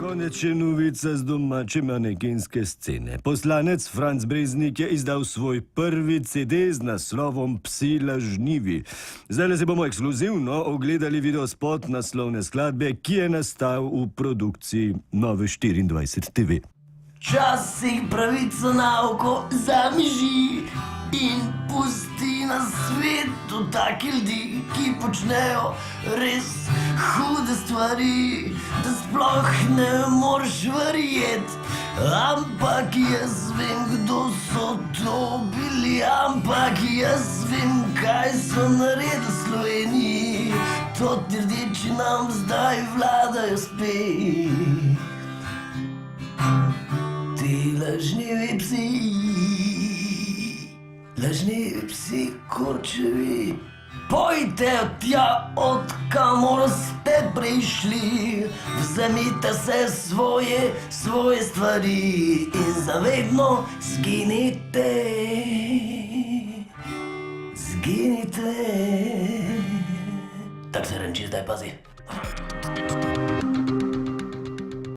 Konečne novice z domače manekenske scene. Poslanec Franc Breznik je izdal svoj prvi CD z naslovom Psi lažnivi. Zdaj se bomo ekskluzivno ogledali videospot naslovne skladbe, ki je nastal v produkciji Nove 24 TV. Včasih pravico na oko zamiži in pusti na svetu take ljudi, ki počnejo res hude stvari, da sploh ne moreš verjeti. Ampak jaz vem, kdo so to bili, ampak jaz vem, kaj so naredili Sloveniji. To ti rdeči nam zdaj vladajo spet. Ti lažnivi psi, lažnivi psi kurčevi, pojte tja, od kamor ste prišli, vzemite se svoje stvari in zavedno zginite, zginite. Tak se renči zdaj, pazi.